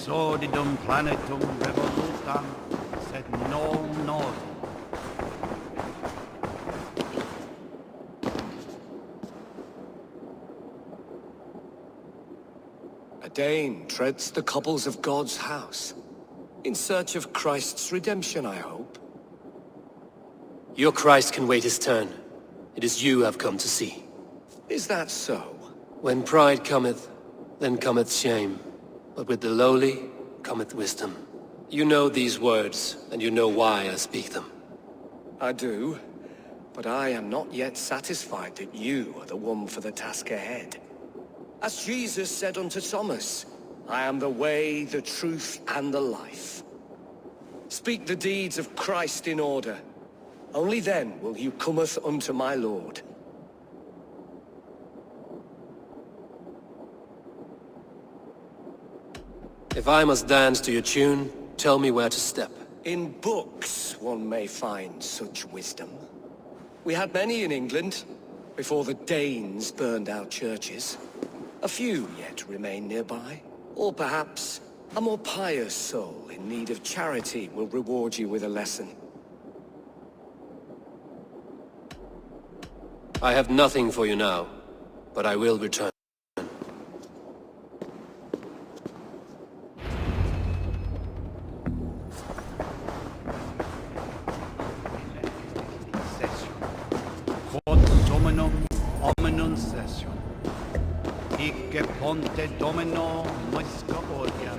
exodidum planetum revolutam, sed non nos. A Dane treads the cobbles of God's house, in search of Christ's redemption, I hope. Your Christ can wait his turn. It is you I've come to see. Is that so? When pride cometh, then cometh shame. But with the lowly cometh wisdom. You know these words, and you know why I speak them. I do, but I am not yet satisfied that you are the one for the task ahead. As Jesus said unto Thomas, I am the way, the truth, and the life. Speak the deeds of Christ in order. Only then will you cometh unto my Lord. If I must dance to your tune, tell me where to step. In books one may find such wisdom. We had many in England, before the Danes burned our churches. A few yet remain nearby. Or perhaps a more pious soul in need of charity will reward you with a lesson. I have nothing for you now, but I will return. Quod Dominum omnium session. Icke ponte Domino musca odia.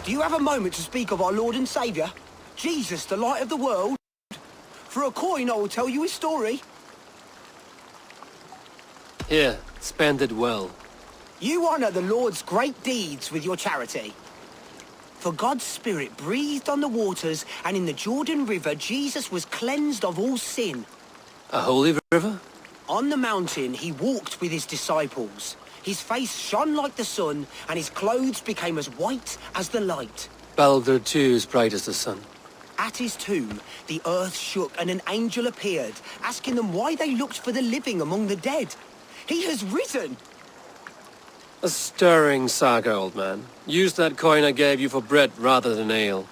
Do you have a moment to speak of our Lord and Saviour? Jesus, the light of the world? For a coin, I will tell you his story. Here, spend it well. You honour the Lord's great deeds with your charity. For God's Spirit breathed on the waters, and in the Jordan River, Jesus was cleansed of all sin. A holy river? On the mountain, he walked with his disciples. His face shone like the sun, and his clothes became as white as the light. Balder too is bright as the sun. At his tomb, the earth shook, and an angel appeared, asking them why they looked for the living among the dead. He has risen! A stirring saga, old man. Use that coin I gave you for bread rather than ale.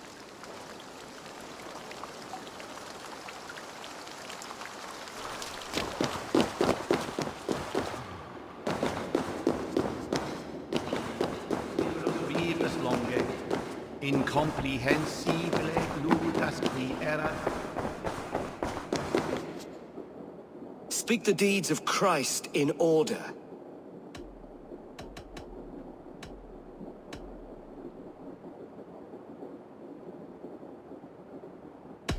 Incomprehensibile gludas qui erat. Speak the deeds of Christ in order.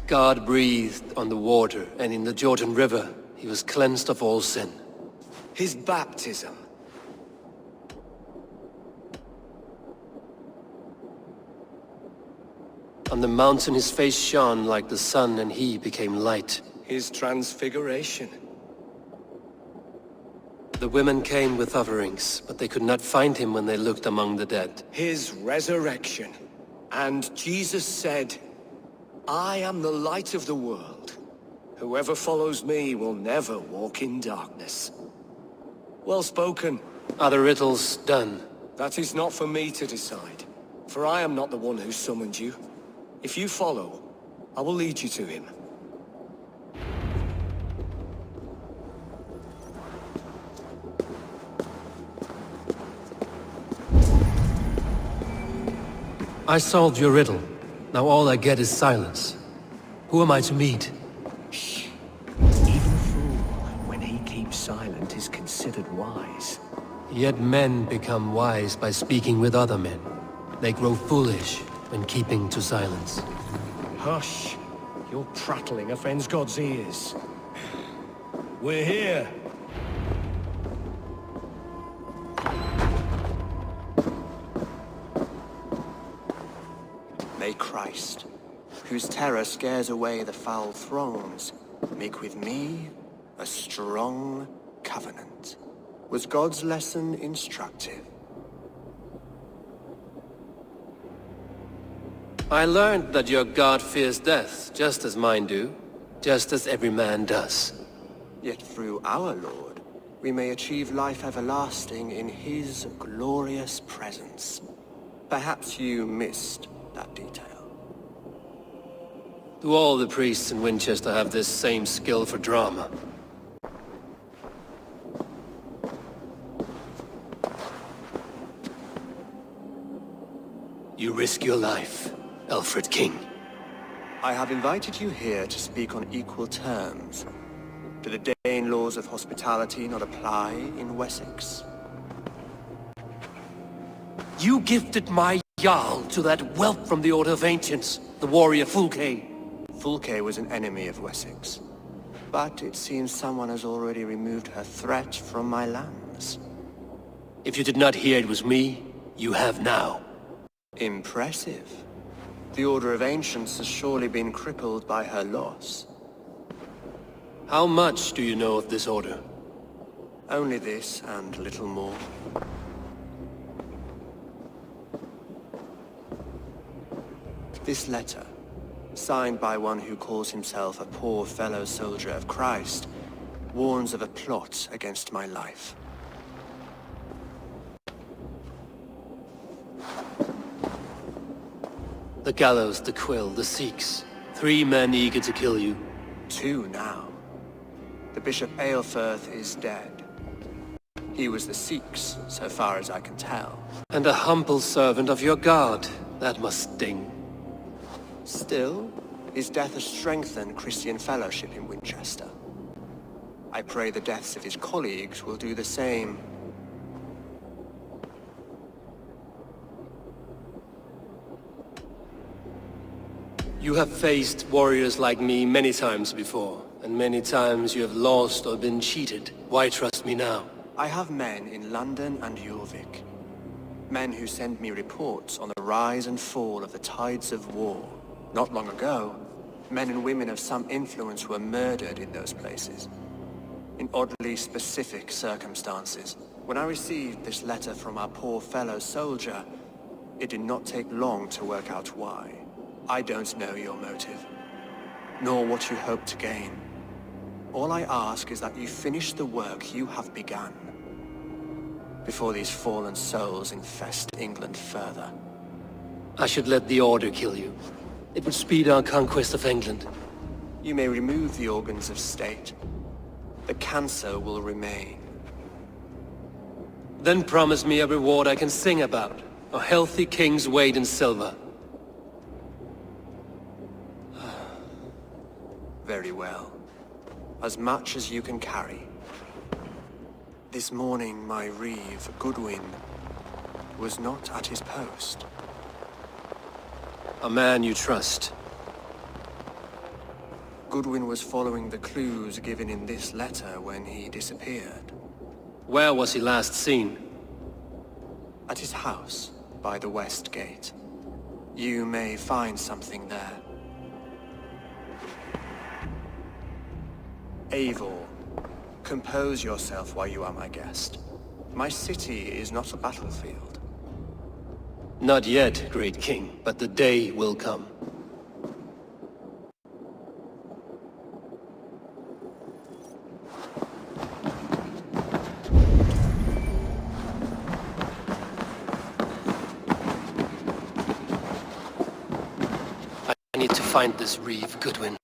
God breathed on the water, and in the Jordan River, he was cleansed of all sin. His baptism. On the mountain his face shone like the sun, and he became light. His transfiguration. The women came with offerings, but they could not find him when they looked among the dead. His resurrection. And Jesus said, I am the light of the world. Whoever follows me will never walk in darkness. Well spoken. Are the riddles done? That is not for me to decide, for I am not the one who summoned you. If you follow, I will lead you to him. I solved your riddle. Now all I get is silence. Who am I to meet? Shh. Even a fool, when he keeps silent, is considered wise. Yet men become wise by speaking with other men. They grow foolish when keeping to silence. Hush! Your prattling offends God's ears. We're here! May Christ, who whose terror scares away the foul throngs, make with me a strong covenant. Was God's lesson instructive? I learned that your god fears death, just as mine do, just as every man does. Yet through our Lord, we may achieve life everlasting in his glorious presence. Perhaps you missed that detail. Do all the priests in Wincestre have this same skill for drama? You risk your life, Aelfred King. I have invited you here to speak on equal terms. Do the Dane laws of hospitality not apply in Wessex? You gifted my Jarl to that whelp from the Order of Ancients, the warrior Fulke. Fulke was an enemy of Wessex. But it seems someone has already removed her threat from my lands. If you did not hear it was me, you have now. Impressive. The Order of Ancients has surely been crippled by her loss. How much do you know of this order? Only this and little more. This letter, signed by one who calls himself a poor fellow soldier of Christ, warns of a plot against my life. The gallows, the quill, the Sikhs. 3 men eager to kill you. 2 now. The Bishop Aelfred is dead. He was the Sikhs, so far as I can tell. And a humble servant of your god. That must sting. Still, his death has strengthened Christian fellowship in Wincestre. I pray the deaths of his colleagues will do the same. You have faced warriors like me many times before, and many times you have lost or been cheated. Why trust me now? I have men in London and Jorvik. Men who send me reports on the rise and fall of the tides of war. Not long ago, men and women of some influence were murdered in those places. In oddly specific circumstances. When I received this letter from our poor fellow soldier, it did not take long to work out why. I don't know your motive, nor what you hope to gain. All I ask is that you finish the work you have begun, before these fallen souls infest England further. I should let the Order kill you. It would speed our conquest of England. You may remove the organs of state. The cancer will remain. Then promise me a reward I can sing about. A healthy king's weight in silver. Very well. As much as you can carry. This morning, my reeve, Goodwin, was not at his post. A man you trust. Goodwin was following the clues given in this letter when he disappeared. Where was he last seen? At his house, by the west gate. You may find something there. Eivor, compose yourself while you are my guest. My city is not a battlefield. Not yet, great king, but the day will come. I need to find this reeve, Goodwin.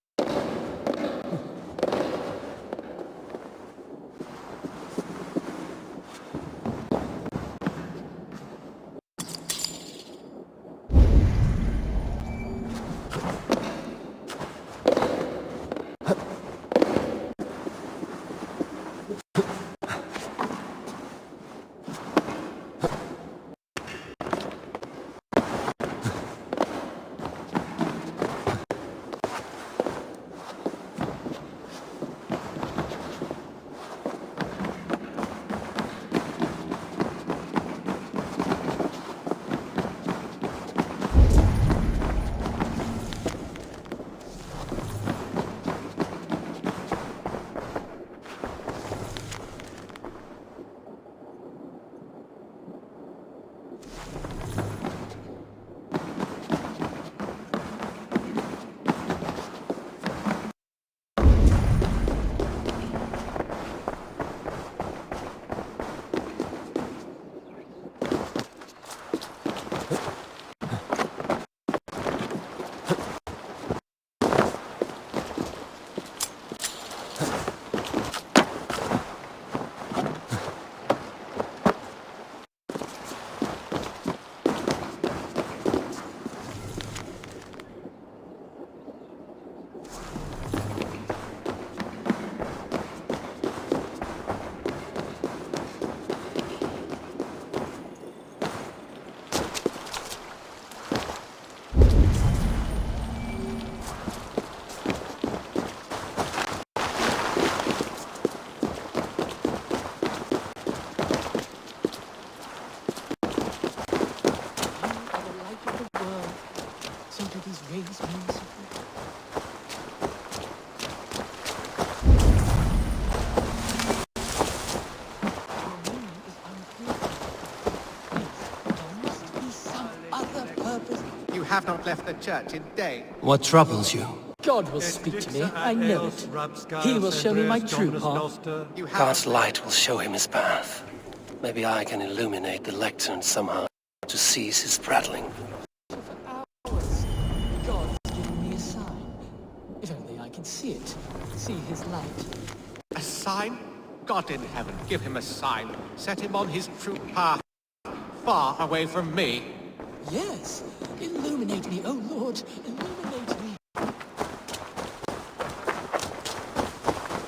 have not left the church in days. What troubles you? God will speak to me, I know it. He will show me my true path. God's light will show him his path. Maybe I can illuminate the lectern somehow to cease his prattling. Hours. God's giving me a sign. If only I can see it. See his light. A sign? God in heaven, give him a sign. Set him on his true path. Far away from me. Yes. Illuminate me, oh Lord. Illuminate me.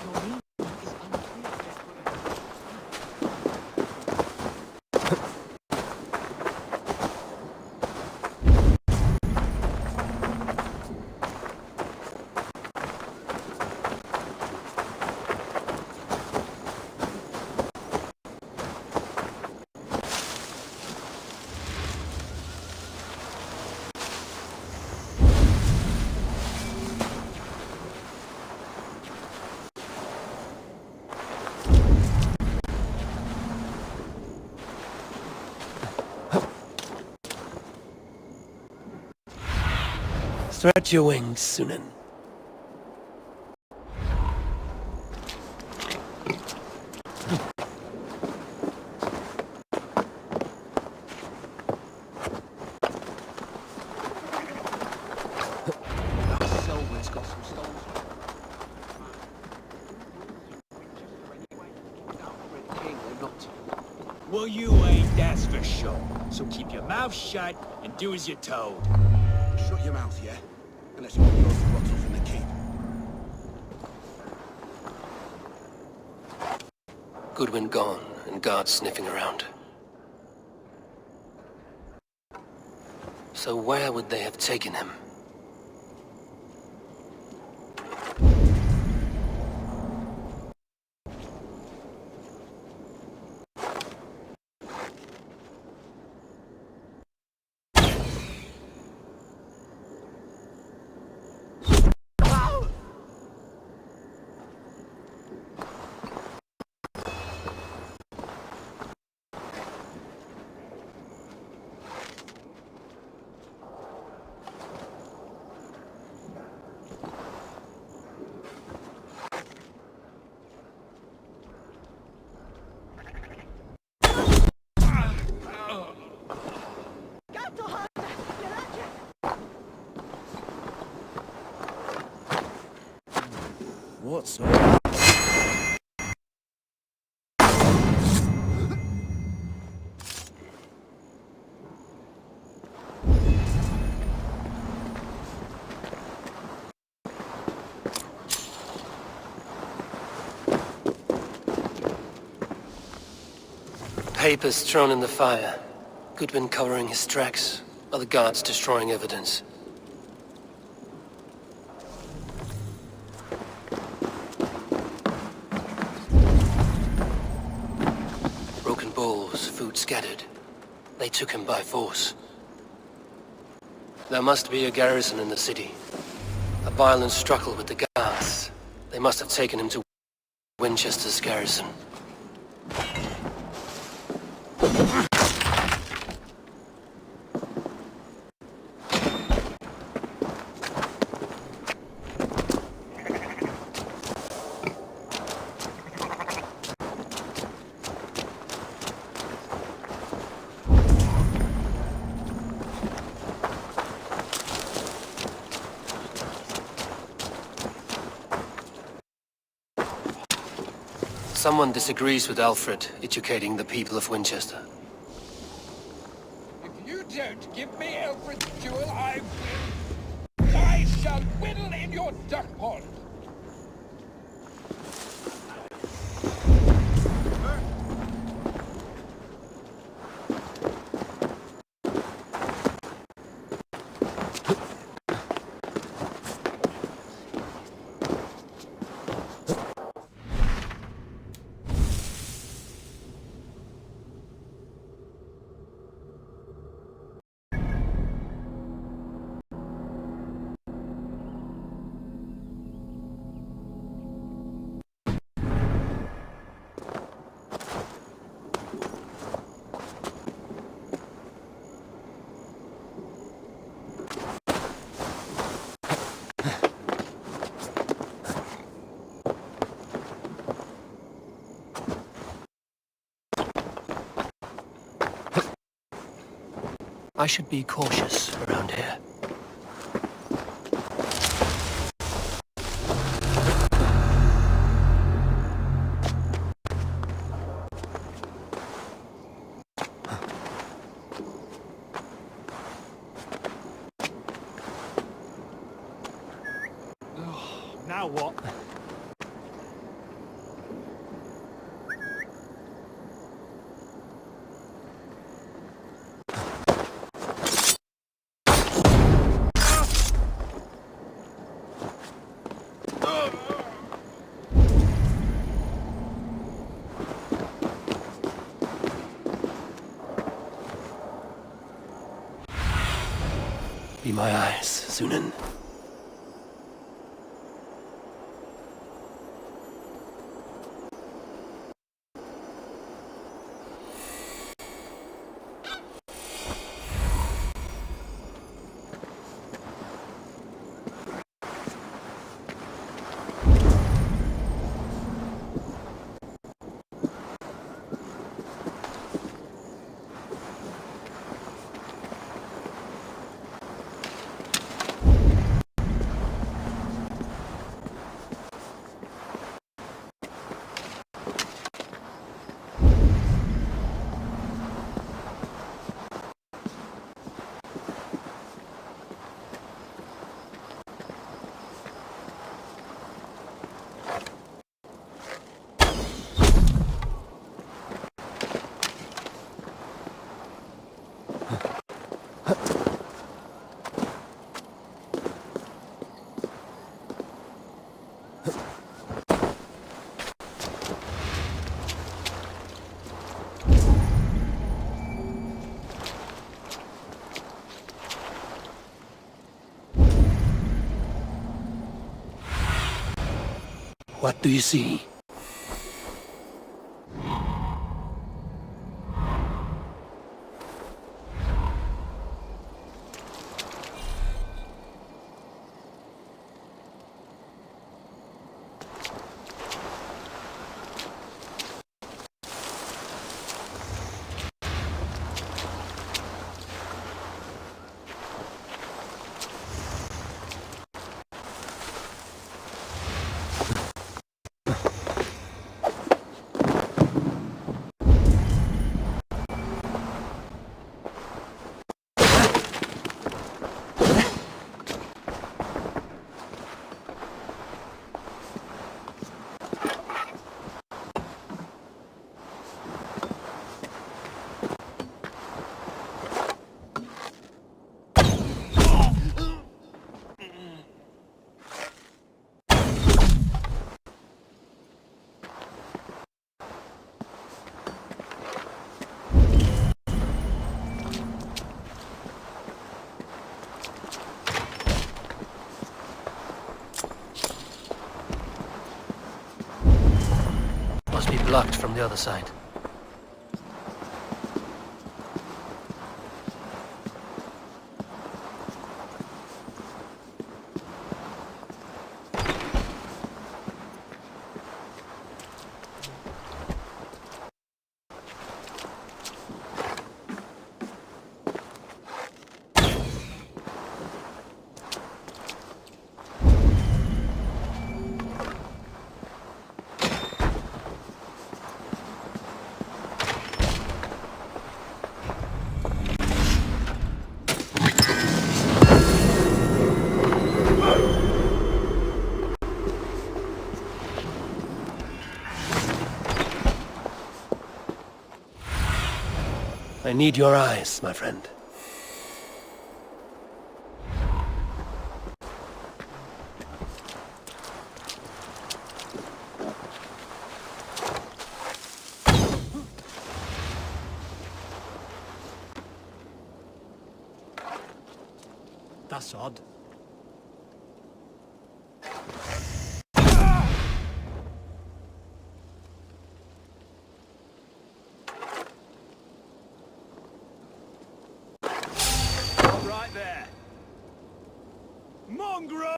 Your meaning is unclear. Stretch your wings, Sunan. Well, you ain't, that's for sure. So keep your mouth shut and do as you're told. Shut your mouth, yeah? Unless you want yours to rot off in the keep. Goodwin gone, and guards sniffing around. So where would they have taken him? What's up? Papers thrown in the fire. Goodwin covering his tracks. Other guards destroying evidence. Broken bowls, food scattered. They took him by force. There must be a garrison in the city. A violent struggle with the guards. They must have taken him to Winchester's garrison. Someone disagrees with Aelfred educating the people of Winchester. If you don't give me Aelfred's jewel, I shall whittle in your duck pond. I should be cautious around here. Now what? Be my eyes, Sunan. What do you see? Must be blocked from the other side. I need your eyes, my friend. That's odd. Right there. Mongrel!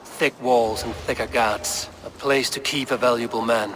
Thick walls and thicker guards. A place to keep a valuable man.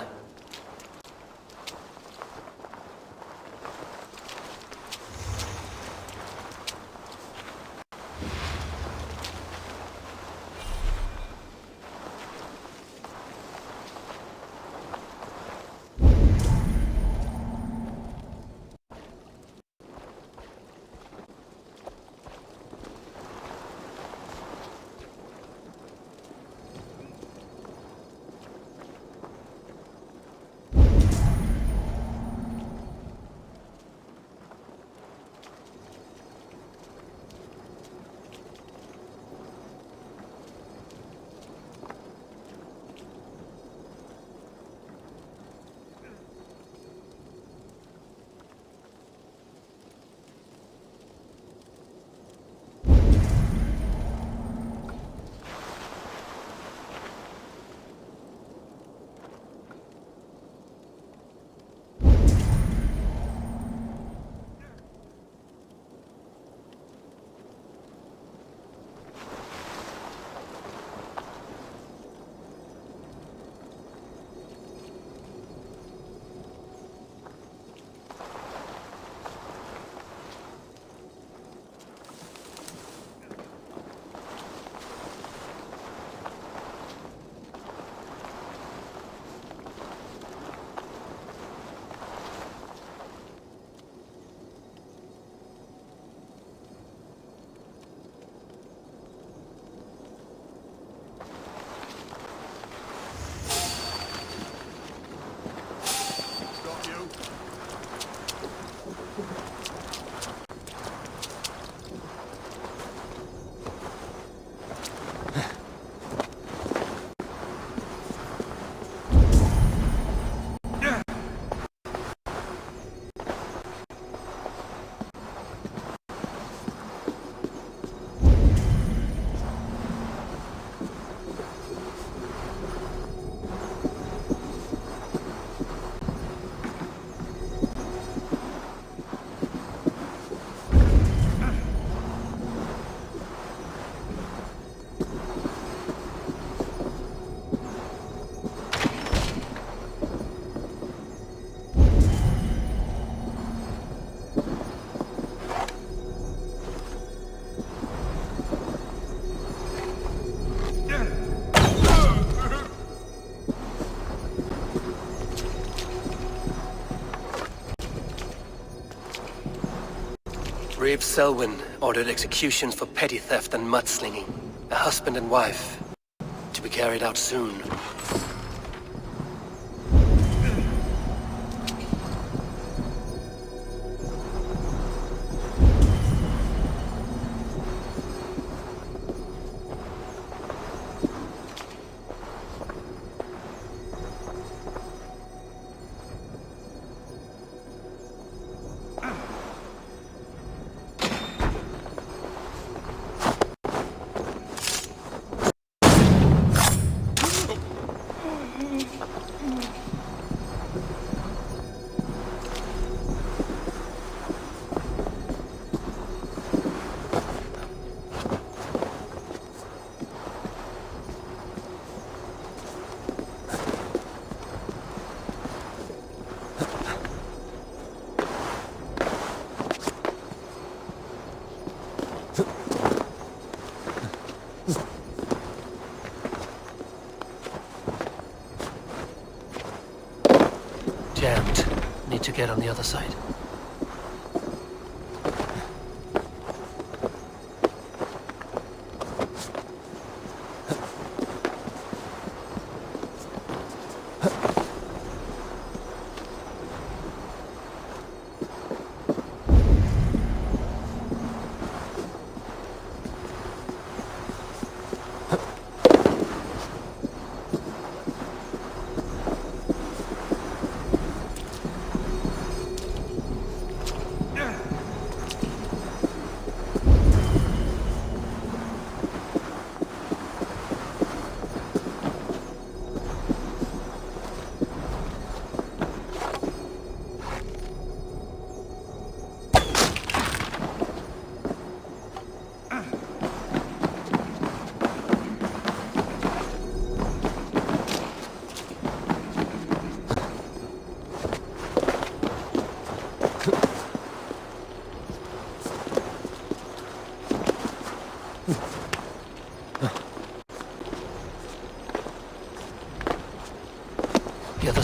Brave Selwyn ordered executions for petty theft and mudslinging. A husband and wife, to be carried out soon. Jammed. Need to get on the other side.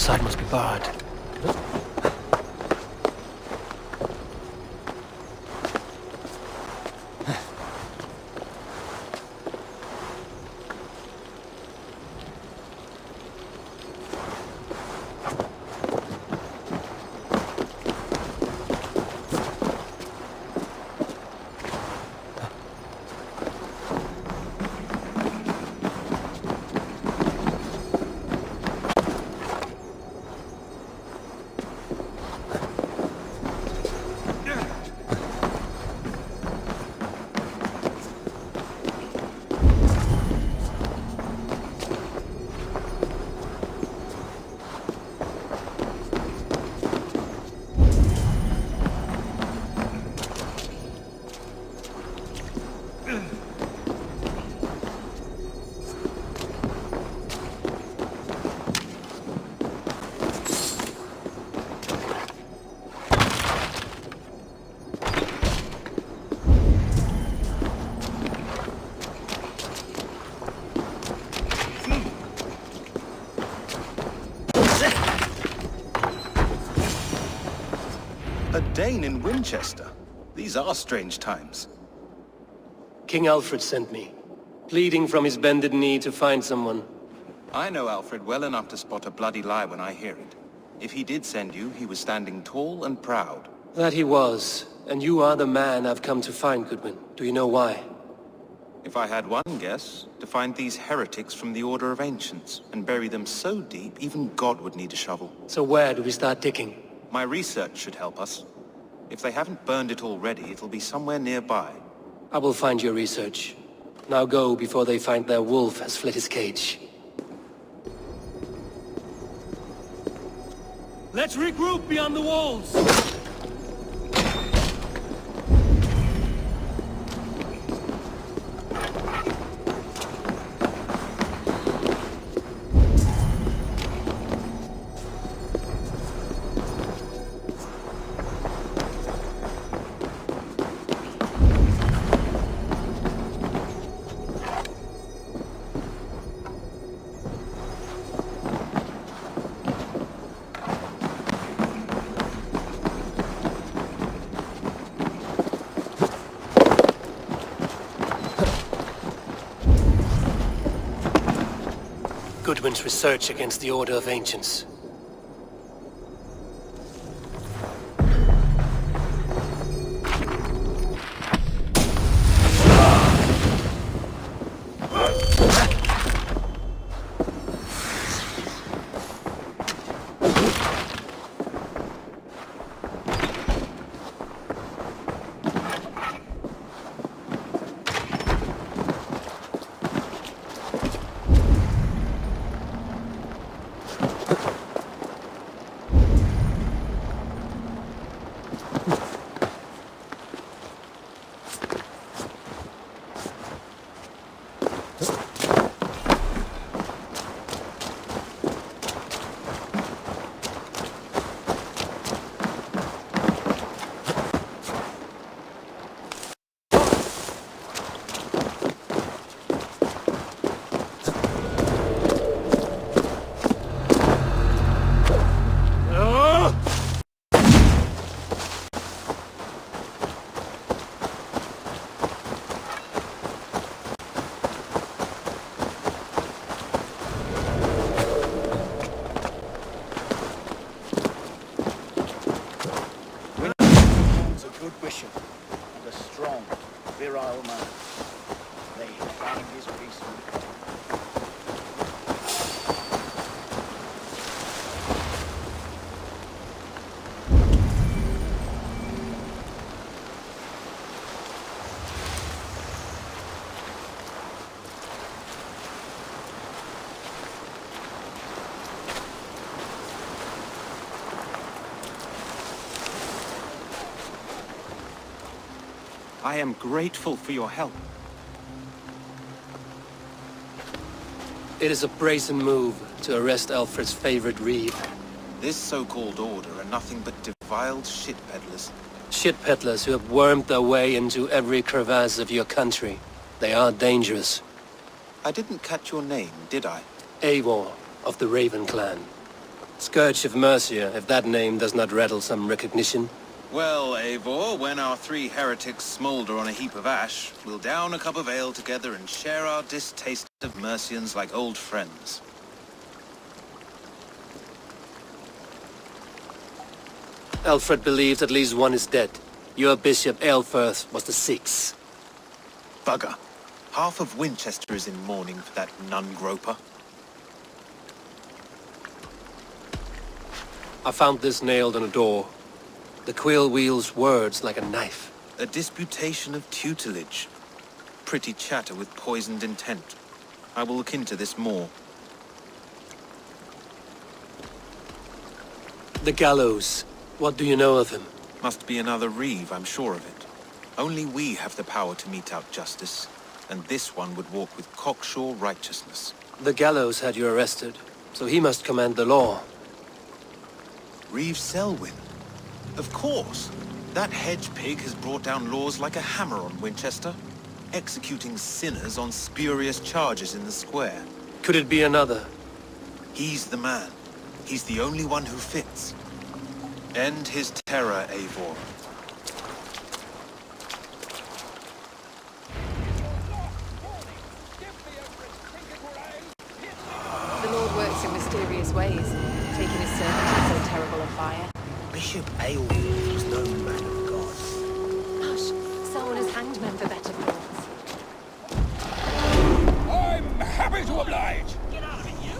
outside must be barred. A Dane in Wincestre? These are strange times. King Aelfred sent me, pleading from his bended knee to find someone. I know Aelfred well enough to spot a bloody lie when I hear it. If he did send you, he was standing tall and proud. That he was, and you are the man I've come to find, Goodwin. Do you know why? If I had one guess, to find these heretics from the Order of Ancients, and bury them so deep, even God would need a shovel. So where do we start digging? My research should help us. If they haven't burned it already, it'll be somewhere nearby. I will find your research. Now go before they find their wolf has fled his cage. Let's regroup beyond the walls! Goodwin's research against the Order of Ancients. Bishop and a strong, virile man. They found his peace. I am grateful for your help. It is a brazen move to arrest Aelfred's favorite reeve. This so-called order are nothing but defiled shit peddlers. Shit peddlers who have wormed their way into every crevasse of your country. They are dangerous. I didn't catch your name, did I? Eivor of the Raven clan. Scourge of Mercia, if that name does not rattle some recognition. Well, Eivor, when our three heretics smolder on a heap of ash, we'll down a cup of ale together and share our distaste of Mercians like old friends. Aelfred believed at least one is dead. Your bishop, Aelfred, was the sixth. Bugger. Half of Wincestre is in mourning for that nun-groper. I found this nailed on a door. The quill wields words like a knife. A disputation of tutelage. Pretty chatter with poisoned intent. I will look into this more. The gallows. What do you know of him? Must be another Reeve, I'm sure of it. Only we have the power to mete out justice, and this one would walk with cocksure righteousness. The gallows had you arrested, so he must command the law. Reeve Selwyn? Of course. That hedge pig has brought down laws like a hammer on Wincestre, executing sinners on spurious charges in the square. Could it be another? He's the man. He's the only one who fits. End his terror, Eivor. The Lord works in mysterious ways, taking his servant in so terrible a fire. Bishop Aelfred was no man of God. Hush, someone has hanged men for better cause. I'm happy to oblige. Get out of it, you!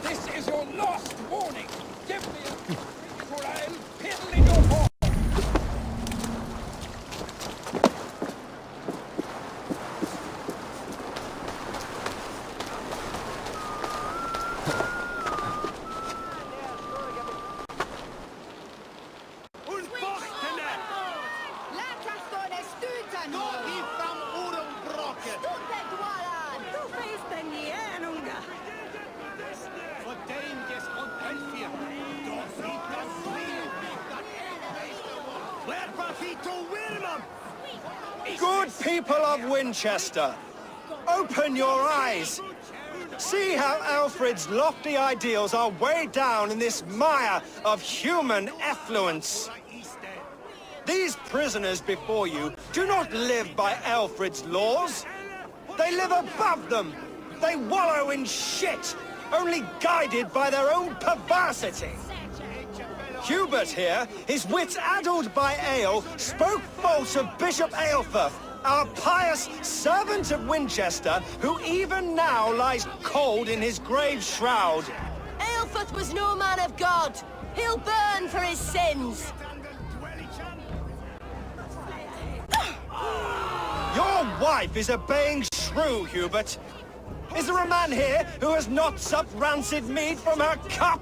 This is your last warning. Give me a drink or I'll piddle in your paw. Good people of Winchester, open your eyes. See how Aelfred's lofty ideals are weighed down in this mire of human effluence. These prisoners before you do not live by Aelfred's laws. They live above them. They wallow in shit, only guided by their own perversity. Hubert here, his wits addled by ale, spoke false of Bishop Aelfred, our pious servant of Winchester, who even now lies cold in his grave shroud. Aelfred was no man of God. He'll burn for his sins. Your wife is obeying shrew, Hubert. Is there a man here who has not supped rancid mead from her cup?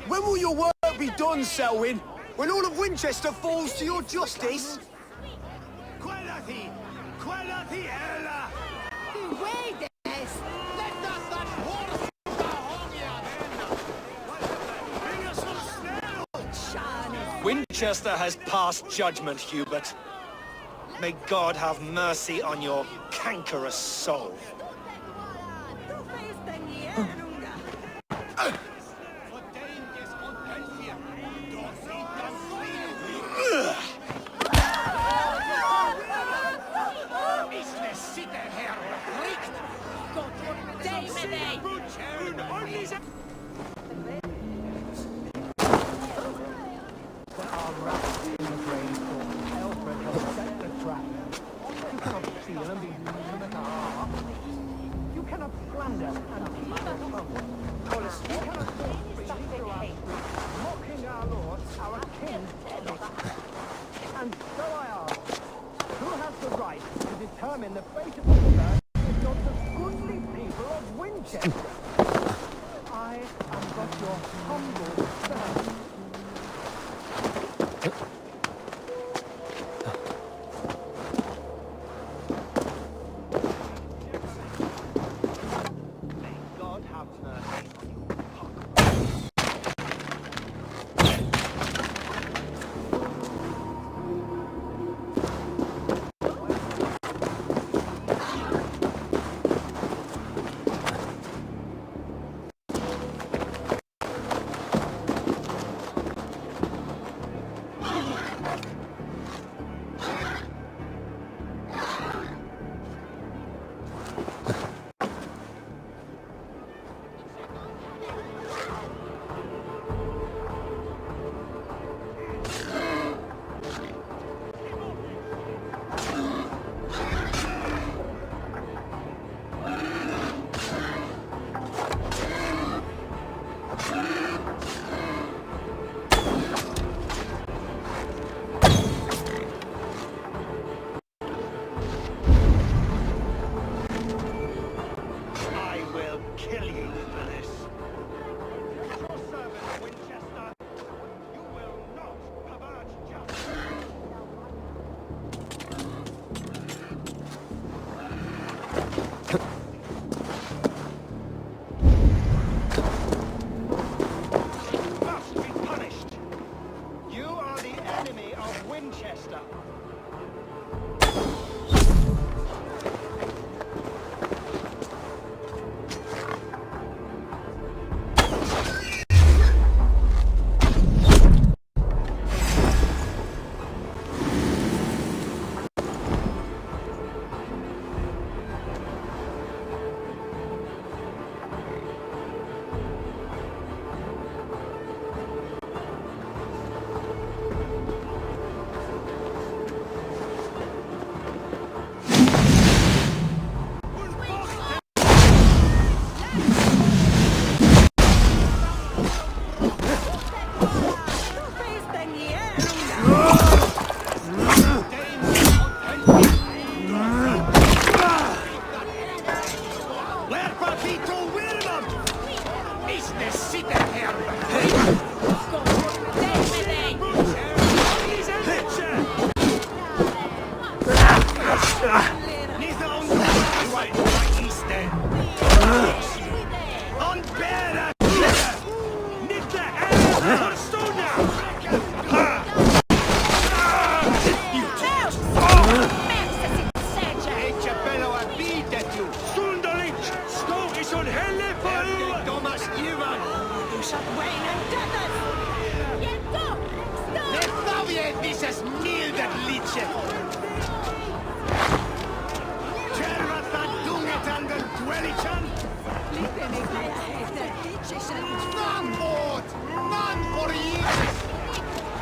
When will your work be done, Selwyn? When all of Winchester falls to your justice? Winchester has passed judgment, Hubert. May God have mercy on your cankerous soul.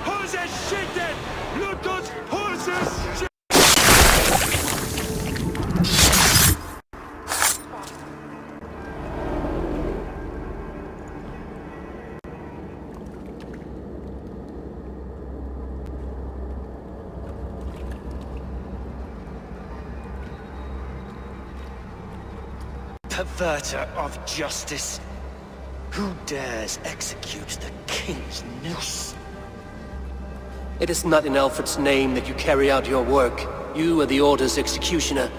Horses shitted! Look those horses! Perverter of justice. Who dares execute the king's noose? It is not in Aelfred's name that you carry out your work. You are the Order's executioner.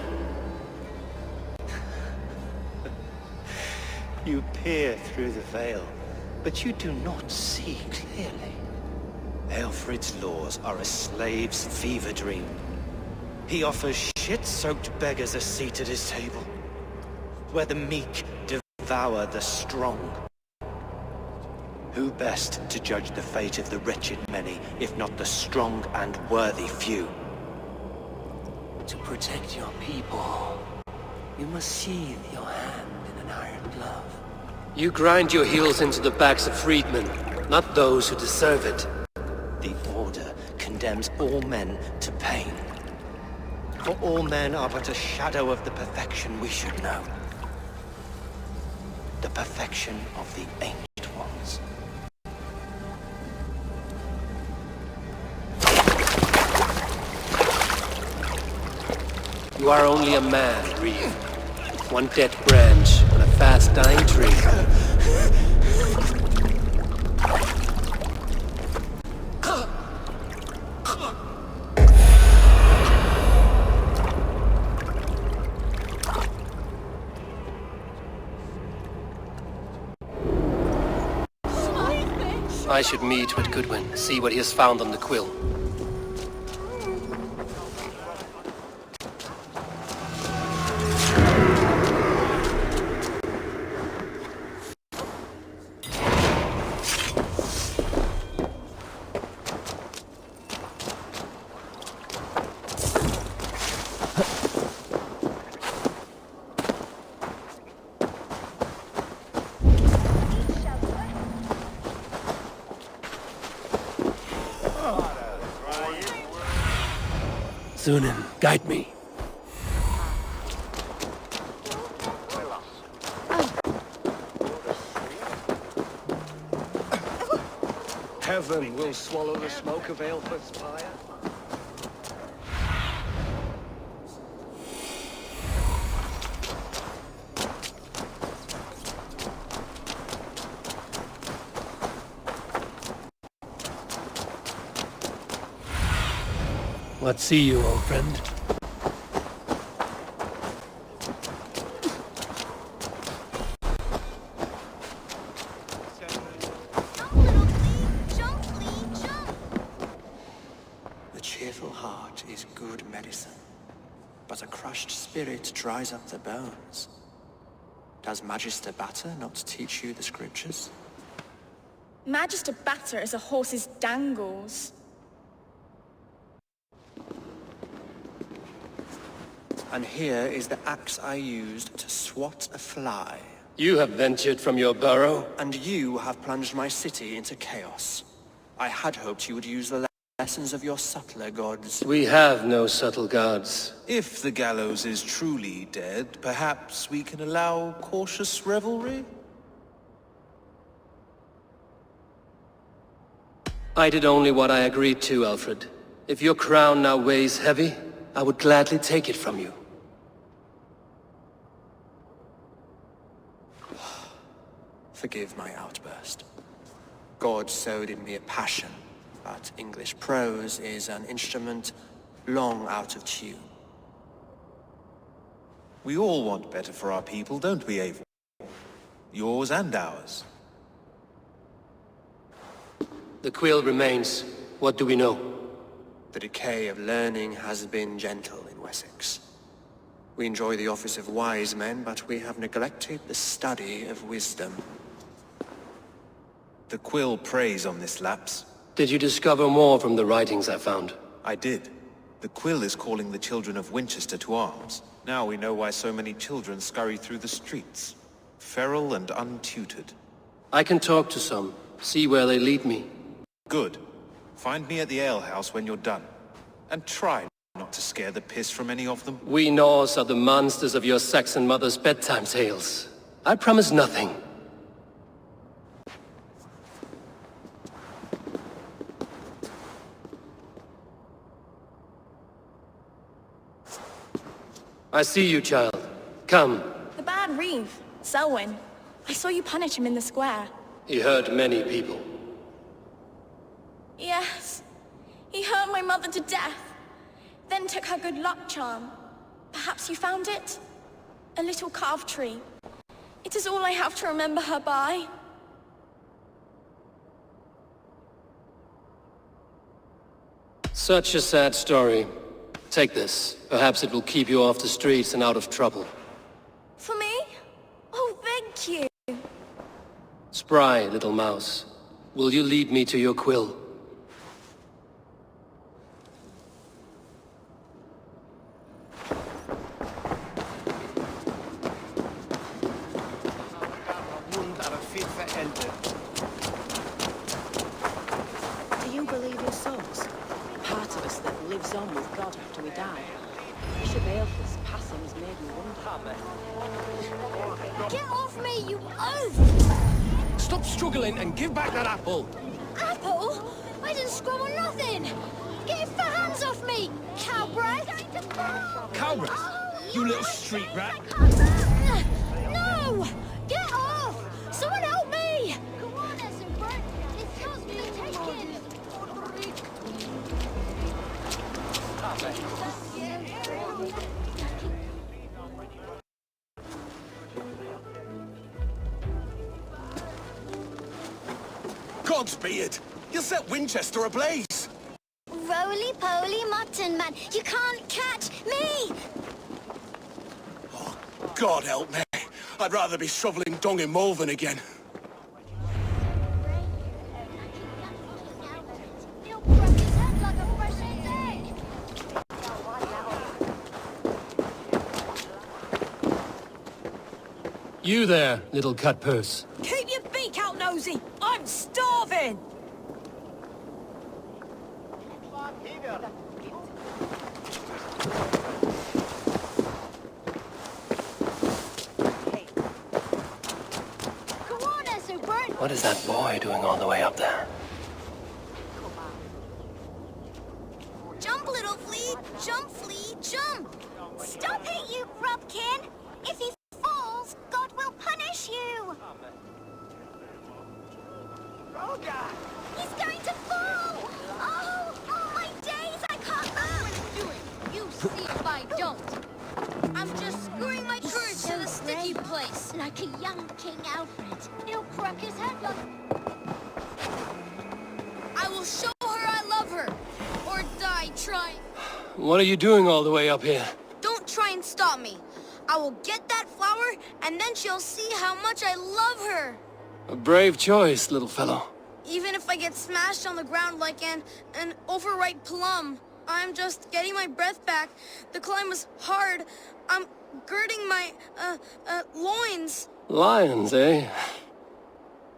You peer through the veil, but you do not see clearly. Aelfred's laws are a slave's fever dream. He offers shit-soaked beggars a seat at his table, where the meek devour the strong. Who best to judge the fate of the wretched many, if not the strong and worthy few? To protect your people, you must sheathe your hand in an iron glove. You grind your heels into the backs of freedmen, not those who deserve it. The Order condemns all men to pain. For all men are but a shadow of the perfection we should know. The perfection of the Ancient Ones. You are only a man, Reeve. One dead branch on a fast-dying tree. I should meet with Goodwin, see what he has found on the quill. Zunin, guide me. Heaven will swallow the smoke of Aelfred's fire. What see you, old friend? The cheerful heart is good medicine, but a crushed spirit dries up the bones. Does Magister Batter not teach you the scriptures? Magister Batter is a horse's dangles. And here is the axe I used to swat a fly. You have ventured from your burrow? And you have plunged my city into chaos. I had hoped you would use the lessons of your subtler gods. We have no subtle gods. If the gallows is truly dead, perhaps we can allow cautious revelry? I did only what I agreed to, Aelfred. If your crown now weighs heavy, I would gladly take it from you. Forgive my outburst. God sowed in me a passion, but English prose is an instrument long out of tune. We all want better for our people, don't we, Aelfred? Yours and ours. The quill remains. What do we know? The decay of learning has been gentle in Wessex. We enjoy the office of wise men, but we have neglected the study of wisdom. The quill preys on this lapse. Did you discover more from the writings I found? I did. The quill is calling the children of Winchester to arms. Now we know why so many children scurry through the streets. Feral and untutored. I can talk to some, see where they lead me. Good. Find me at the alehouse when you're done. And try not to scare the piss from any of them. We Norse are the monsters of your Saxon mother's bedtime tales. I promise nothing. I see you, child. Come. The bad Reeve, Selwyn. I saw you punish him in the square. He hurt many people. Yes. He hurt my mother to death. Then took her good luck charm. Perhaps you found it? A little carved tree. It is all I have to remember her by. Such a sad story. Take this. Perhaps it will keep you off the streets and out of trouble. For me? Oh, thank you. Spry, little mouse. Will you lead me to your quill? Do you believe in souls? Part of us that lives on with God after we die. Bishop Aelfred's passing has made me wonder. Get off me, you oaf! Stop struggling and give back that apple! Apple? I didn't scrub on nothing! Get your fat hands off me, cow breath! Cow breath? You little street rat! No! Get off! Someone help me! Come on, Aelfred. It's yours for the taking! Godspeed! You set Winchester ablaze! Roly-poly mutton man, you can't catch me! God help me! I'd rather be shoveling dung in Malvern again. You there, little cutpurse. Keep your beak out, nosy! I'm starving! Come on, Aelfred! What is that boy doing all the way up there? Jump, little flea! Jump, flea, jump! Stop it, you grubkin! If he falls, God will punish you! Oh, God! He's going to fall! Oh, my days, I can't do it! You see if I don't! I'm just screwing my courage to the sticky place! Like a young King Aelfred. He'll crack his head like... I will show her I love her! Or die trying. What are you doing all the way up here? Don't try and stop me. I will get that flower, and then she'll see how much I love her. A brave choice, little fellow. Even if I get smashed on the ground like an overripe plum, I'm just getting my breath back. The climb was hard. I'm girding my, loins. Lions, eh?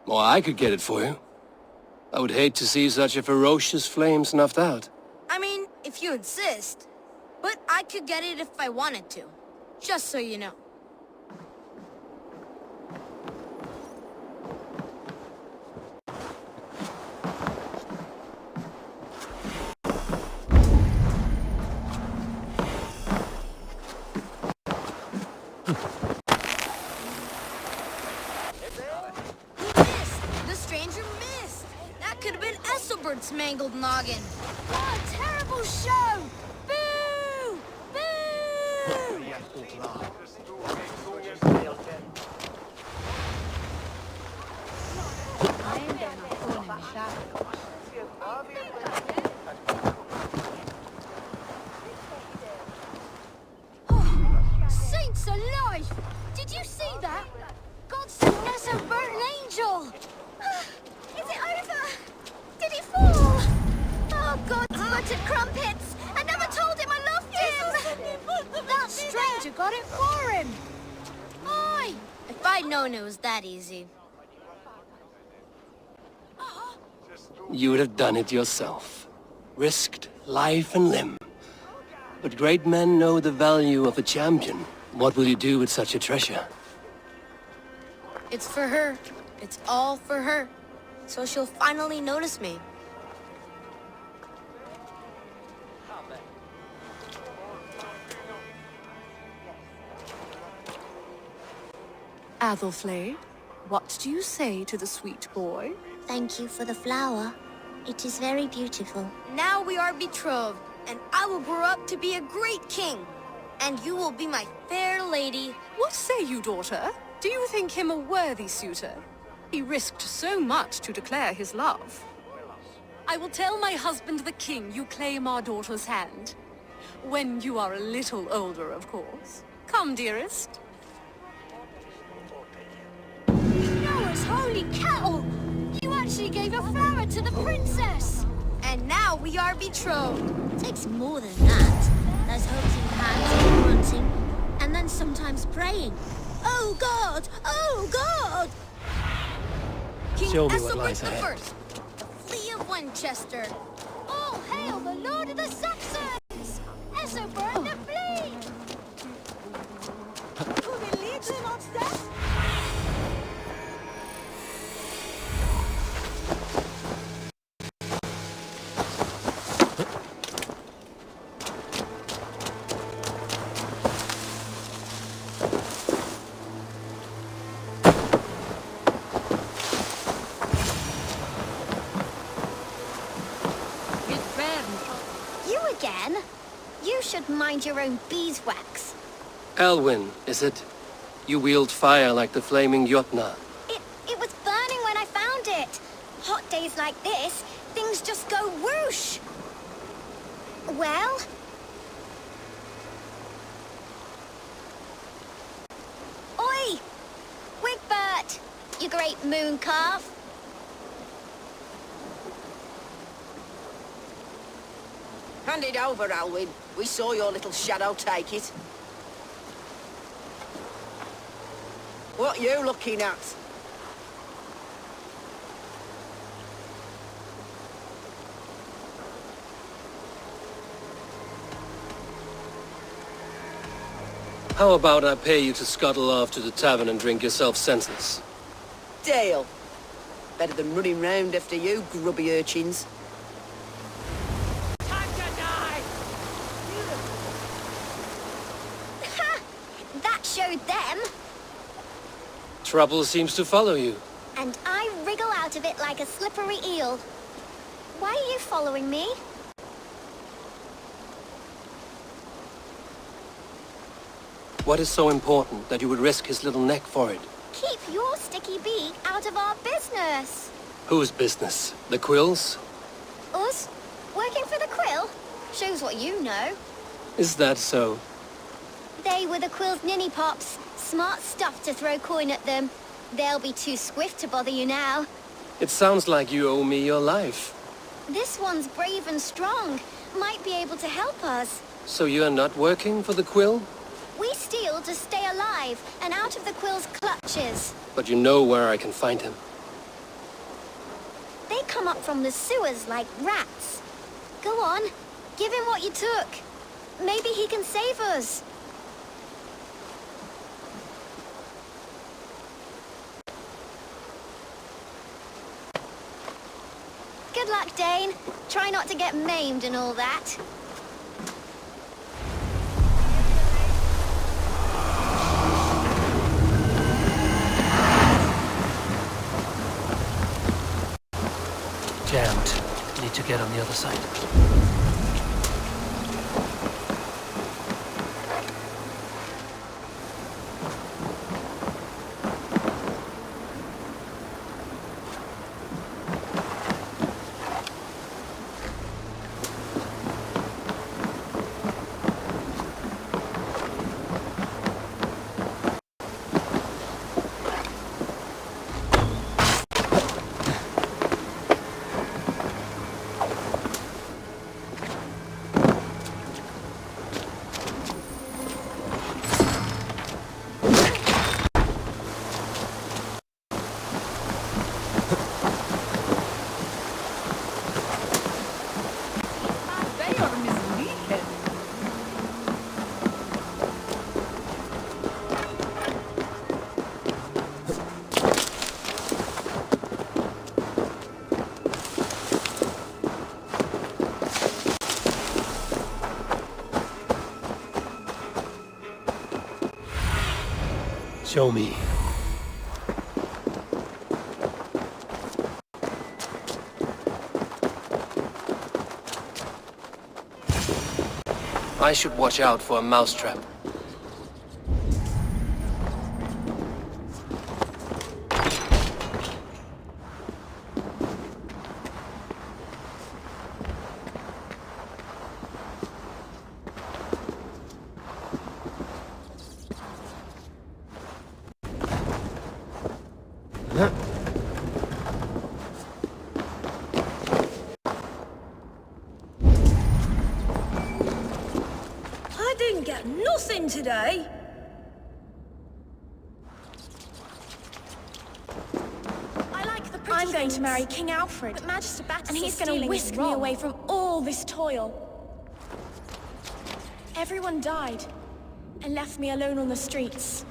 Well, I could get it for you. I would hate to see such a ferocious flame snuffed out. I mean, if you insist. But I could get it if I wanted to. Just so you know. Aelfred's mangled noggin. What a terrible show! Boo! Boo! Saints alive! Did you see that? God sent us a burnt angel! Is it over? Did he fall? Oh, God's buttered crumpets! I never told you got it for him. Oi! If I'd known it was that easy. You would have done it yourself. Risked life and limb. But great men know the value of a champion. What will you do with such a treasure? It's for her. It's all for her. So she'll finally notice me. Aelfred, what do you say to the sweet boy? Thank you for the flower. It is very beautiful. Now we are betrothed, and I will grow up to be a great king. And you will be my fair lady. What say you, daughter? Do you think him a worthy suitor? He risked so much to declare his love. I will tell my husband the king you claim our daughter's hand. When you are a little older, of course. Come, dearest. Noah's holy cattle! You actually gave a flower to the princess! And now we are betrothed. Takes more than that. There's holding hands and grunting, and then sometimes praying. Oh God! Oh God! King Show me what Aelfred lies the ahead. First, the Flea of Wincestre. All hail the Lord of the Saxons! Aelfred the Flea! Who believes in us death? Again? You should mind your own beeswax. Elwyn, is it? You wield fire like the flaming Jotna. It was burning when I found it. Hot days like this, things just go whoosh. Well? Oi! Wigbert! You great moon calf. Hand it over, Alwyn. We saw your little shadow take it. What you looking at? How about I pay you to scuttle off to the tavern and drink yourself senseless? Deal. Better than running round after you, grubby urchins. Showed them. Trouble seems to follow you. And I wriggle out of it like a slippery eel. Why are you following me? What is so important that you would risk his little neck for it? Keep your sticky beak out of our business. Whose business? The Quill's? Us? Working for the Quill? Shows what you know. Is that so? They were the Quill's ninny pops. Smart stuff to throw coin at them. They'll be too swift to bother you now. It sounds like you owe me your life. This one's brave and strong. Might be able to help us. So you're not working for the Quill? We steal to stay alive and out of the Quill's clutches. But you know where I can find him. They come up from the sewers like rats. Go on, give him what you took. Maybe he can save us. Good luck, Dane. Try not to get maimed and all that. Jammed. Need to get on the other side. Show me. I should watch out for a mousetrap. I didn't get nothing today. I like the pretty I'm going to marry King Aelfred, but Magister Battis, and he's going to whisk me away from all this toil. Everyone died and left me alone on the streets.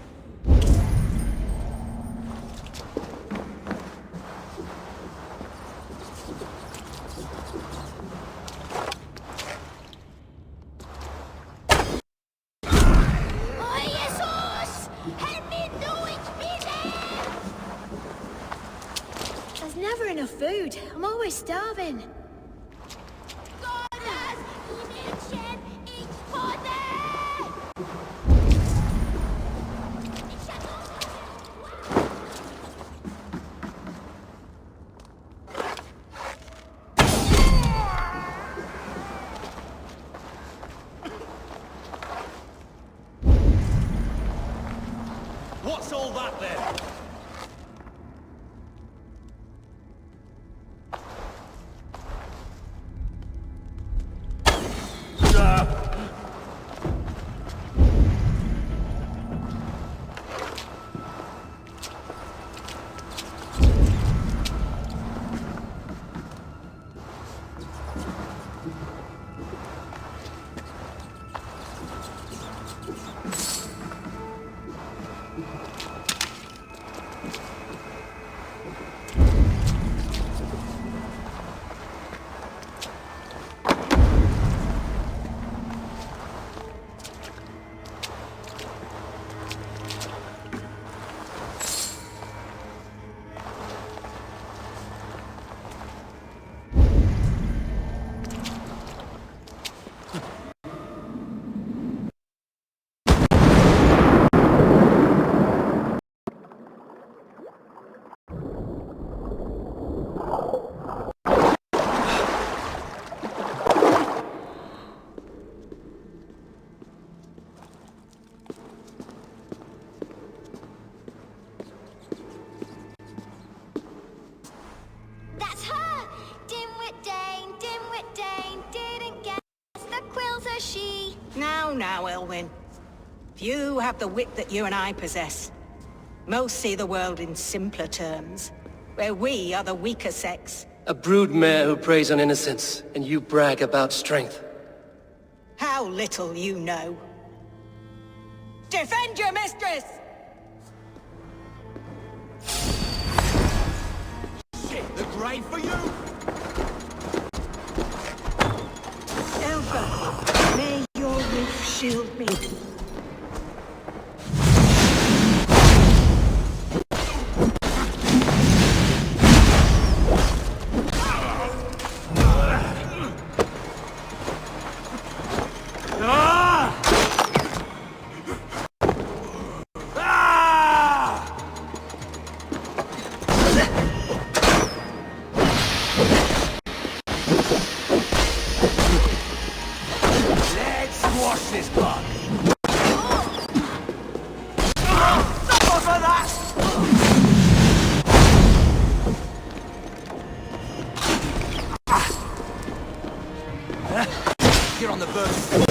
ASUS! Help me durch, bitte! There's never enough food. I'm always starving. Gottes Himmelchen, ich wurde! What's all that then? That's her! Dimwit Dane, didn't guess the quilter she. Now, Elwyn. Few have the wit that you and I possess. Most see the world in simpler terms, where we are the weaker sex. A broodmare who preys on innocence, and you brag about strength. How little you know. Defend your mistress! Shit, the grave for you? Aelfred, may your roof shield me. You're on the verge.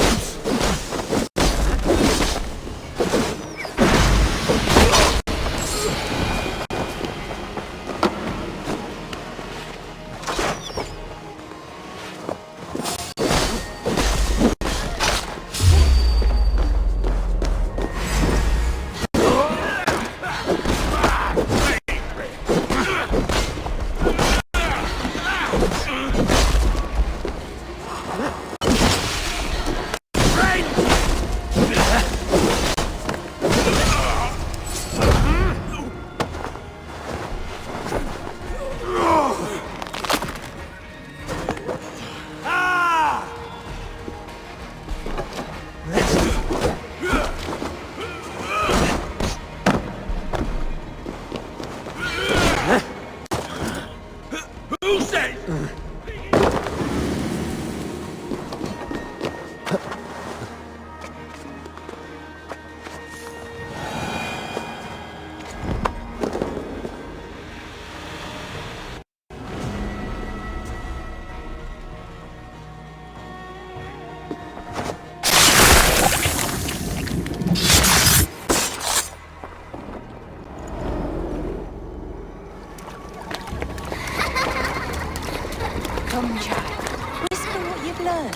learn,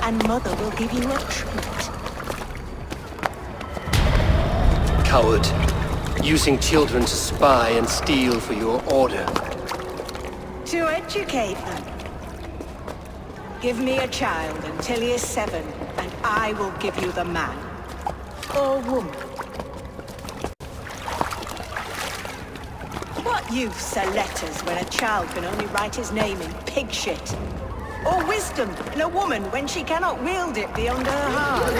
and Mother will give you a treat. Coward. Using children to spy and steal for your order. To educate them. Give me a child until he is 7, and I will give you the man. Or woman. What use are letters when a child can only write his name in pig shit? Or wisdom in a woman when she cannot wield it beyond her heart?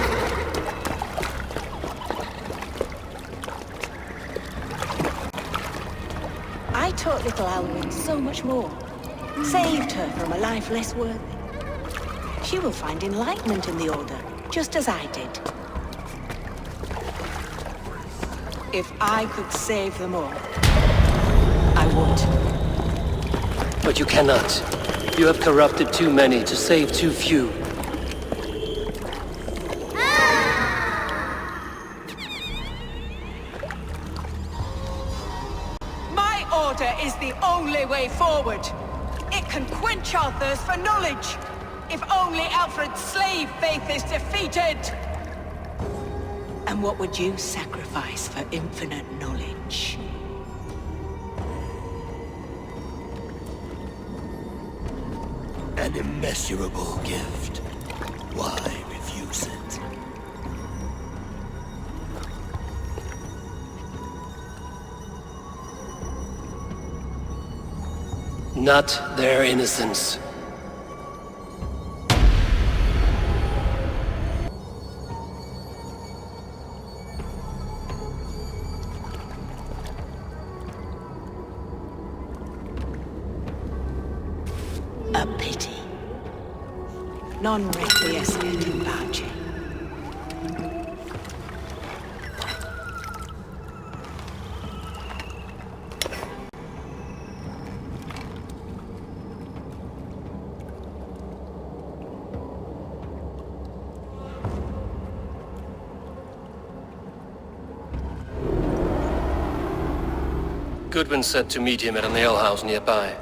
I taught little Alwyn so much more. Saved her from a life less worthy. She will find enlightenment in the Order, just as I did. If I could save them all, I would. But you cannot. You have corrupted too many to save too few. My Order is the only way forward. It can quench our thirst for knowledge. If only Aelfred's slave faith is defeated! And what would you sacrifice for infinite knowledge? An immeasurable gift. Why refuse it? Not their innocence. A pity. Non requiescat in pace. Goodwin said to meet him at an alehouse nearby.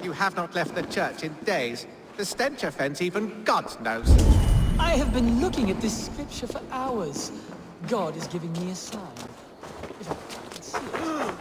You have not left the church in days. The stench offends even God knows. I have been looking at this scripture for hours. God is giving me a sign. If I can see it.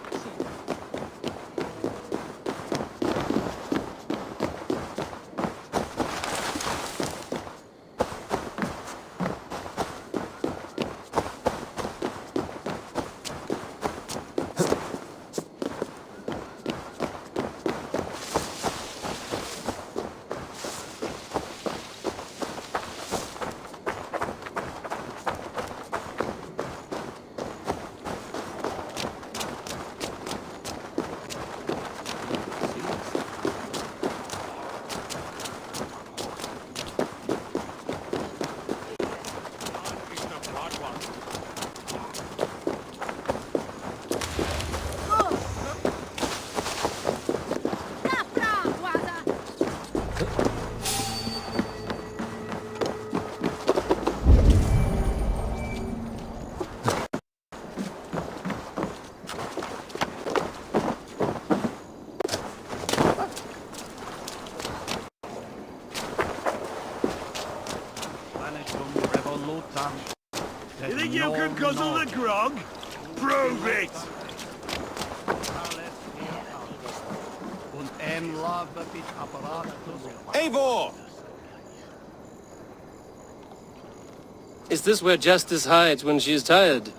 Drunken cause of the grog? Prove it! Eivor! Is this where Justice hides when she is tired?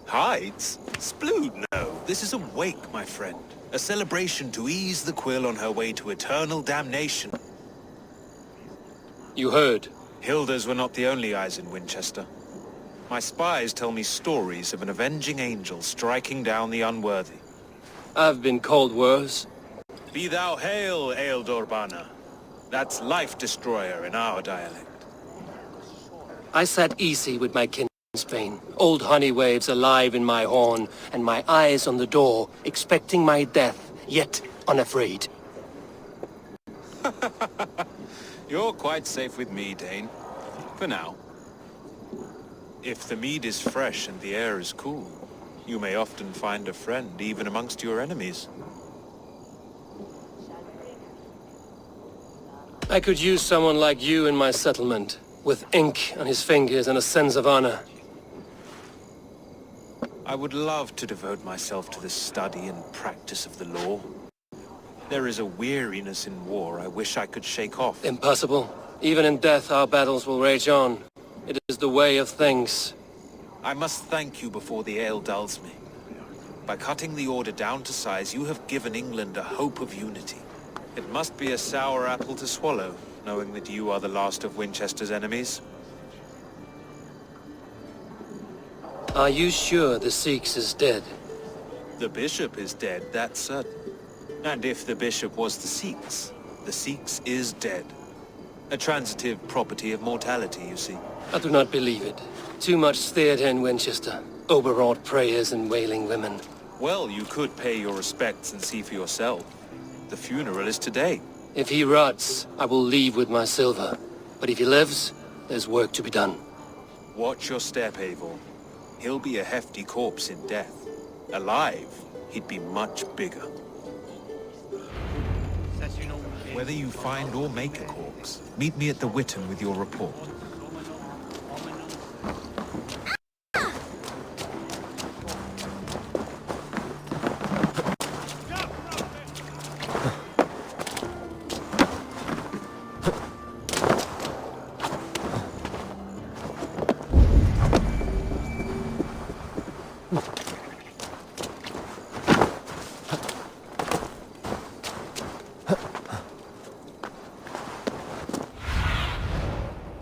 Hides? Splood, no. This is a wake, my friend. A celebration to ease the quill on her way to eternal damnation. You heard. Hilda's were not the only eyes in Winchester. My spies tell me stories of an avenging angel striking down the unworthy. I've been called worse. Be thou hail, Eildorbana. That's Life Destroyer in our dialect. I sat easy with my kinsbane, old honey waves alive in my horn, and my eyes on the door, expecting my death, yet unafraid. You're quite safe with me, Dane. For now. If the mead is fresh and the air is cool, you may often find a friend even amongst your enemies. I could use someone like you in my settlement, with ink on his fingers and a sense of honor. I would love to devote myself to the study and practice of the law. There is a weariness in war I wish I could shake off. Impossible. Even in death our battles will rage on. It is the way of things. I must thank you before the ale dulls me. By cutting the order down to size, you have given England a hope of unity. It must be a sour apple to swallow, knowing that you are the last of Winchester's enemies. Are you sure the Sikhs is dead? The bishop is dead, that's certain. And if the bishop was the Sikhs is dead. A transitive property of mortality, you see. I do not believe it. Too much theatre in Winchester. Overwrought prayers and wailing women. Well, you could pay your respects and see for yourself. The funeral is today. If he rots, I will leave with my silver. But if he lives, there's work to be done. Watch your step, Eivor. He'll be a hefty corpse in death. Alive, he'd be much bigger. Whether you find or make a corpse, meet me at the Witten with your report.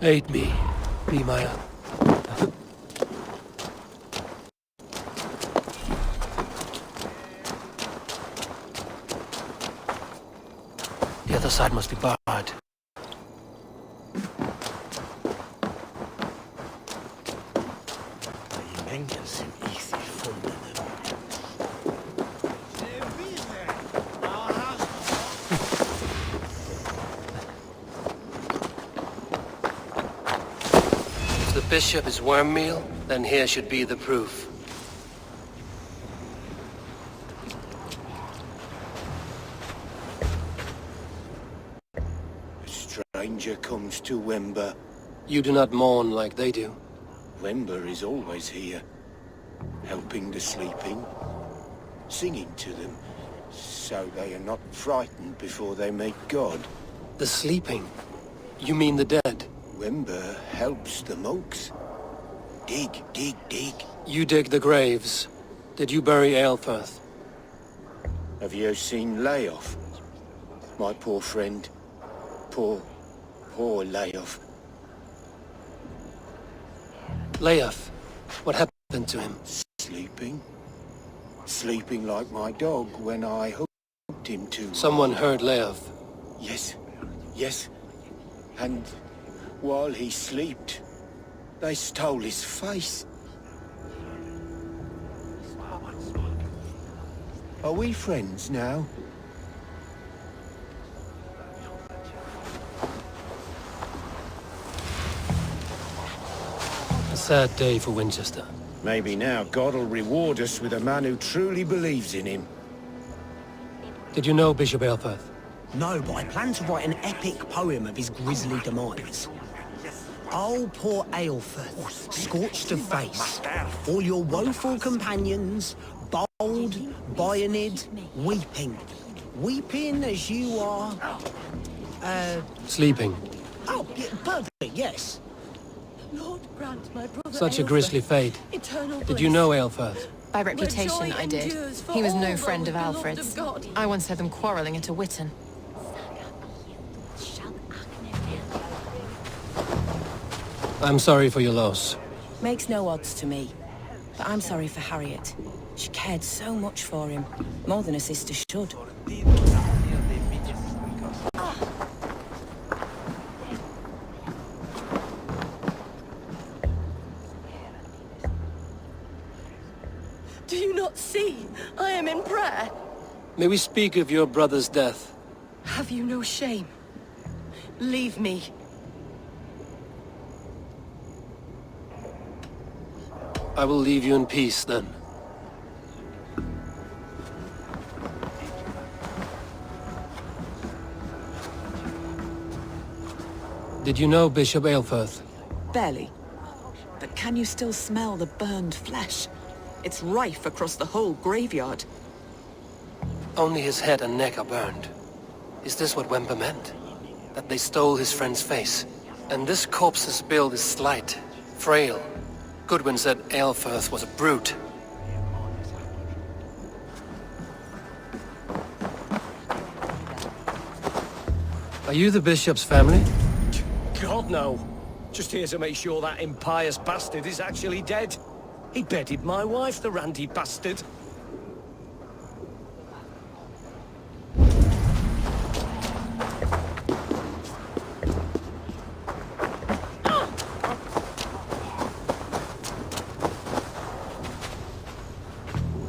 Aid me. Be my... The other side must be barred. The bishop is worm meal, then here should be the proof. A stranger comes to Wember. You do not mourn like they do. Wember is always here, helping the sleeping, singing to them, so they are not frightened before they meet God. The sleeping? You mean the dead? Wember helps the monks. Dig, dig, dig. You dig the graves. Did you bury Aelfred? Have you seen Layoff? My poor friend. Poor Layoff. Layoff? What happened to him? Sleeping. Sleeping like my dog when I hooked him to... Someone heard Layoff. Yes. Yes. And... while he slept, they stole his face. Are we friends now? A sad day for Winchester. Maybe now God will reward us with a man who truly believes in him. Did you know Bishop Aelfred? No, but I plan to write an epic poem of his grisly demise. Oh, poor Aelfred, scorched of face. All your woeful companions, bold, Bionid, weeping. Weeping as you are... Sleeping. Oh, yeah, perfect, yes. Lord grant my brother Such a grisly fate. Did you know Aelfred? By reputation, I did. He was no friend of Alfred's. I once heard them quarreling at a Witten. I'm sorry for your loss. Makes no odds to me. But I'm sorry for Harriet. She cared so much for him. More than a sister should. Do you not see? I am in prayer. May we speak of your brother's death? Have you no shame? Leave me. I will leave you in peace, then. Did you know Bishop Aelfred? Barely. But can you still smell the burned flesh? It's rife across the whole graveyard. Only his head and neck are burned. Is this what Wemper meant? That they stole his friend's face? And this corpse's build is slight, frail. Goodwin said Aelfred was a brute. Are you the bishop's family? God, no. Just here to make sure that impious bastard is actually dead. He bedded my wife, the randy bastard.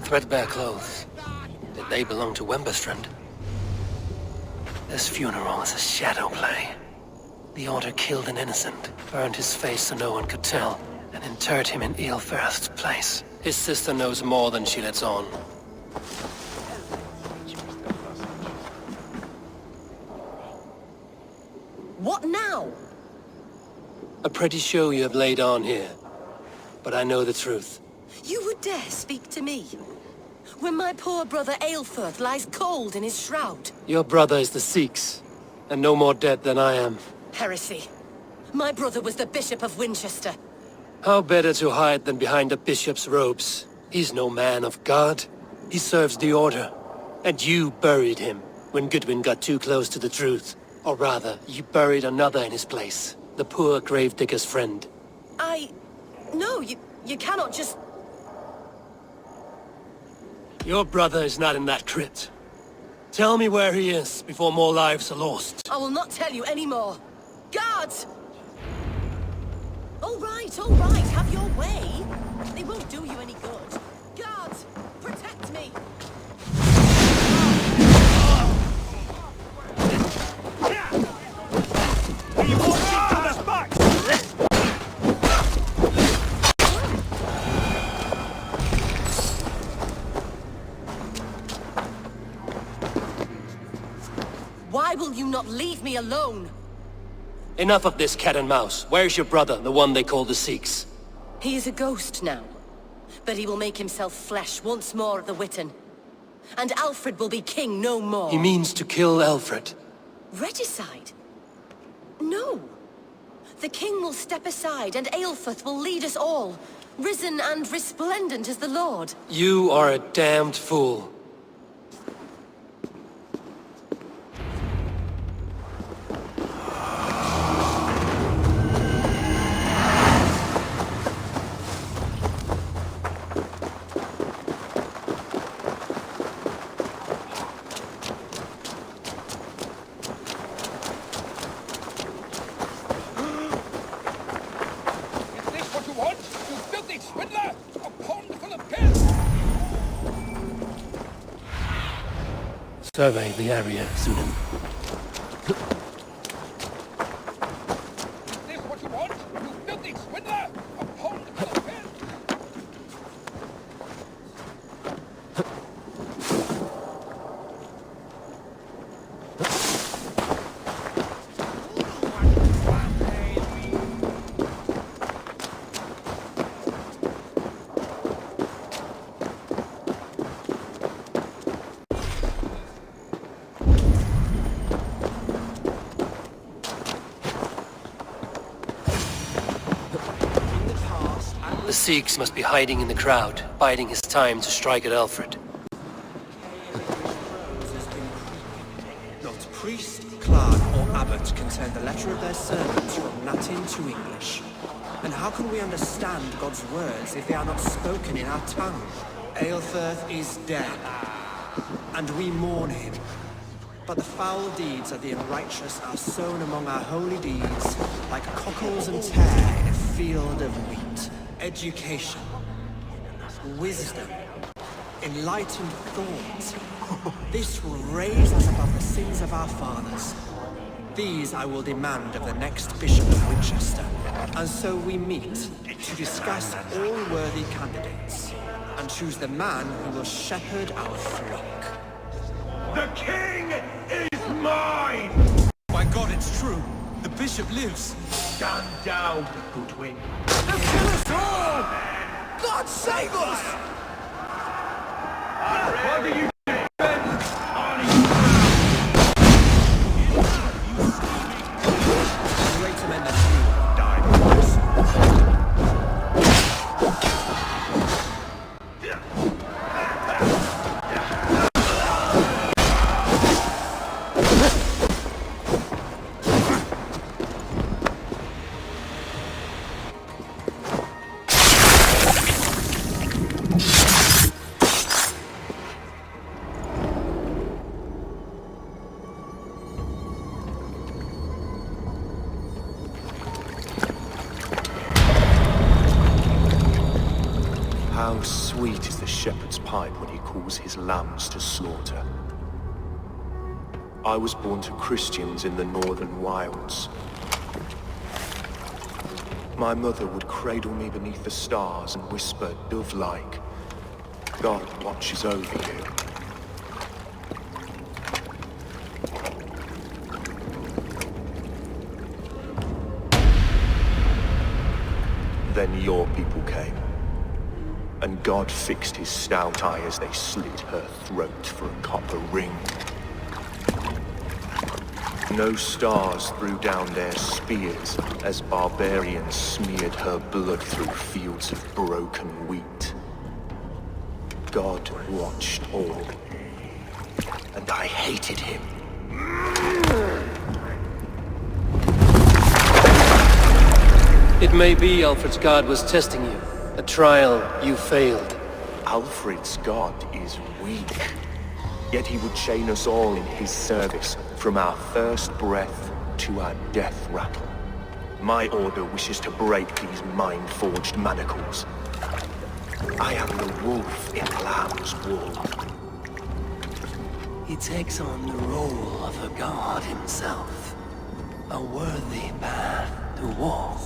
Threadbare clothes. Did they belong to Wincestre? This funeral is a shadow play. The Order killed an innocent, burned his face so no one could tell, and interred him in Aelfred's place. His sister knows more than she lets on. What now? A pretty show you have laid on here. But I know the truth. You would dare speak to me? When my poor brother Aelfred lies cold in his shroud. Your brother is the Sikhs, and no more dead than I am. Heresy. My brother was the Bishop of Wincestre. How better to hide than behind a bishop's robes? He's no man of God. He serves the Order. And you buried him when Goodwin got too close to the truth. Or rather, you buried another in his place. The poor gravedigger's friend. No, you cannot just... Your brother is not in that crypt. Tell me where he is before more lives are lost. I will not tell you anymore. Guards! All right, have your way. They won't do you any good. Guards, protect me. Why will you not leave me alone? Enough of this cat and mouse. Where's your brother, the one they call the Sikhs? He is a ghost now, but he will make himself flesh once more at the Witten. And Aelfred will be king no more. He means to kill Aelfred. Regicide? No. The king will step aside and Aelfred will lead us all, risen and resplendent as the Lord. You are a damned fool. Survey the area, Sunan. Is this what you want? You filthy swindler! A pond full of pins! Sikhs must be hiding in the crowd, biding his time to strike at Aelfred. Not priest, clerk, or abbot can turn the letter of their sermons from Latin to English. And how can we understand God's words if they are not spoken in our tongue? Aelfred is dead, and we mourn him. But the foul deeds of the unrighteous are sown among our holy deeds, like cockles and tare in a field of wheat. Education, wisdom, enlightened thought. This will raise us above the sins of our fathers. These I will demand of the next Bishop of Winchester. And so we meet to discuss all worthy candidates and choose the man who will shepherd our flock. The king is mine! By God, it's true. The bishop lives. Stand down, Goodwin. They'll kill us all! God save us! What do you Greater men than you have died for us. How sweet is the shepherd's pipe when he calls his lambs to slaughter. I was born to Christians in the northern wilds. My mother would cradle me beneath the stars and whisper, dove-like, God watches over you. Then your people came. And God fixed his stout eye as they slit her throat for a copper ring. No stars threw down their spears as barbarians smeared her blood through fields of broken wheat. God watched all, and I hated him. It may be Aelfred's God was testing you. A trial you failed. Aelfred's God is weak. Yet he would chain us all in his service, from our first breath to our death rattle. My order wishes to break these mind-forged manacles. I am the wolf in lamb's wool. He takes on the role of a god himself. A worthy path to walk.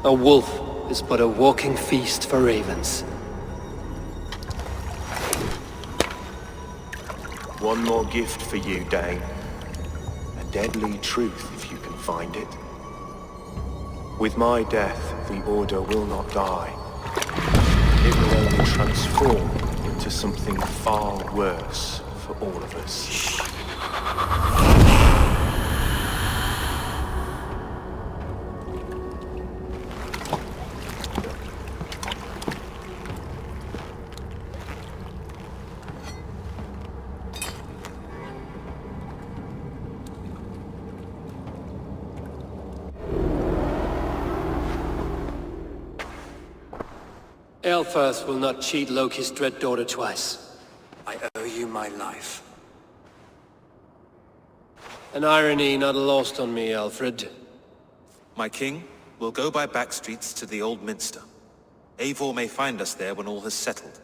A wolf is but a walking feast for ravens. One more gift for you, Dane. A deadly truth, if you can find it. With my death, the Order will not die. It will only transform into something far worse for all of us. Aelfred will not cheat Loki's dread daughter twice. I owe you my life. An irony not lost on me, Aelfred. My king, we'll go by back streets to the Old Minster. Eivor may find us there when all has settled.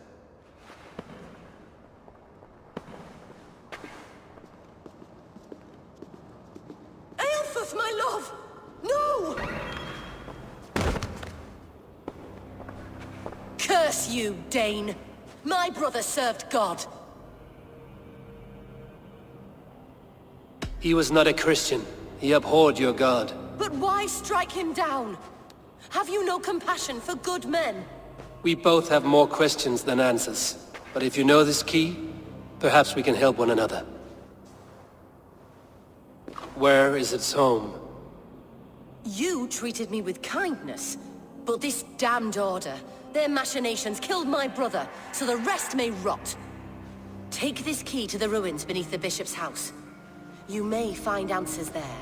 Aelfred, my love! No! Curse you, Dane! My brother served God. He was not a Christian. He abhorred your god. But why strike him down? Have you no compassion for good men? We both have more questions than answers. But if you know this key, perhaps we can help one another. Where is its home? You treated me with kindness. But this damned order, their machinations killed my brother, so the rest may rot. Take this key to the ruins beneath the bishop's house. You may find answers there.